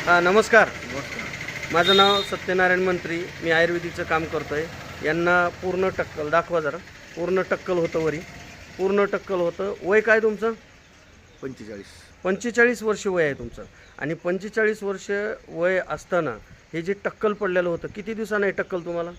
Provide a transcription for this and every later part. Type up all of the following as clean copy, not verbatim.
नमस्कार. माझं नाव सत्यनारायण मंत्री. मी आयुर्वेदिकचं काम करतो आहे. यांना पूर्ण टक्कल दाखवा जरा. पूर्ण टक्कल होतं वरी, पूर्ण टक्कल होतं. वय काय तुमचं? 45 वर्ष वय आहे तुमचं. आणि 45 वर्ष वय असताना हे जे टक्कल पडलेलं होतं, किती दिवसानं हे टक्कल तुम्हाला?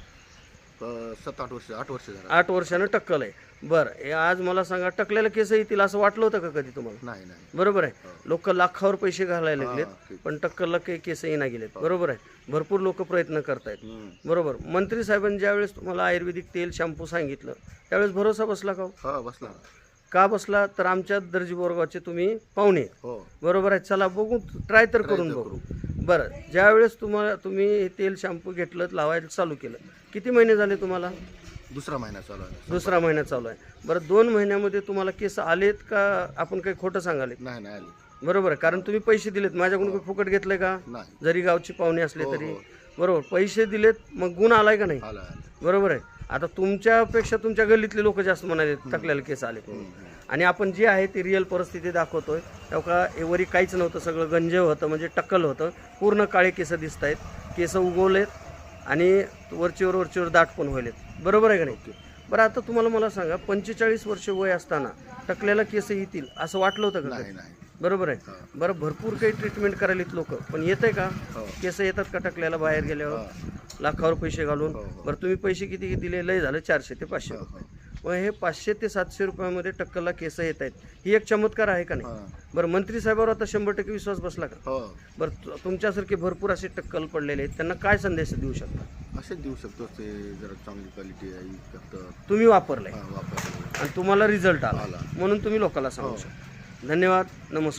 7-8 वर्ष, 8 वर्ष झालं. 8 वर्षानं टक्कल आहे. बरं, हे आज मला सांगा, टकलेलं केस येतील असं वाटलं होतं का कधी तुम्हाला? नाही. बरोबर आहे. लोक लाखावर पैसे घालायला लागलेत, पण टक्कलला काही केस येईना गेलेत. बरोबर आहे. भरपूर लोक प्रयत्न करतायत. बरोबर. मंत्री साहेबांनी ज्यावेळेस तुम्हाला आयुर्वेदिक तेल शॅम्पू सांगितलं त्यावेळेस भरोसा बसला का? हा, बसला. का बसला? तर आमच्या दर्जी वर्गाचे तुम्ही पाहुणे. हो. बरोबर आहे. चला बघू, ट्राय तर करून बघू. बरं, ज्यावेळेस तुम्ही हे तेल शॅम्पू घेतलं, लावायला चालू केलं, किती महिने झाले तुम्हाला? दुसरा महिना चालू आहे. दुसरा महिना चालू आहे. बरं, 2 महिन्यामध्ये तुम्हाला केस आलेत का आपण काही खोटं सांगाले? नाही आली. बरोबर आहे. कारण तुम्ही पैसे दिलेत. माझ्याकडून काही फुकट घेतलंय का? नाही. जरी गावचे पाहुणे असले हो, तरी. हो. बरोबर, पैसे दिलेत, मग गुण आलाय का नाही? आला. बरोबर आहे. आता तुमच्यापेक्षा तुमच्या गल्लीतले लोक जास्त म्हणाले टकलेले केस आले. आणि आपण जे आहे ती रिअल परिस्थिती दाखवतोय. तेव्हा एवरी काहीच नव्हतं, सगळं गंजे होतं, म्हणजे टक्कल होतं. पूर्ण काळे केस दिसत आहेत, केस उगवलेत आणि वरचीवर दाट पण व्हायलेत. बरोबर आहे का नाही? बरं, आता तुम्हाला मला सांगा, 45 वर्ष वय असताना टकलेला केस येतील असं वाटलं होतं का? नाही. बरोबर आहे. बरं, भरपूर काही ट्रीटमेंट करायलेत लोक, पण येत आहे का? केस येतात का टकल्याला बाहेर गेल्यावर? लाखावर पैसे घालून. बरं, तुम्ही पैसे किती दिले? लय झालं 400 ते 500 रुपये. मग हे 500 ते 700 रुपयामध्ये टक्कलला केस येत आहेत, ही एक चमत्कार आहे का नाही? बरं, मंत्री साहेबांवर आता 100% विश्वास बसला का? बरं, तुमच्यासारखे भरपूर असे टक्कल पडलेले आहेत, त्यांना काय संदेश देऊ शकता? असेच देऊ शकतो. ते जरा चांगली क्वालिटी आहे करतात. तुम्ही वापरलंय वापरलं आणि तुम्हाला रिझल्ट आला, म्हणून तुम्ही लोकांना सांगू शकता. धन्यवाद. नमस्कार.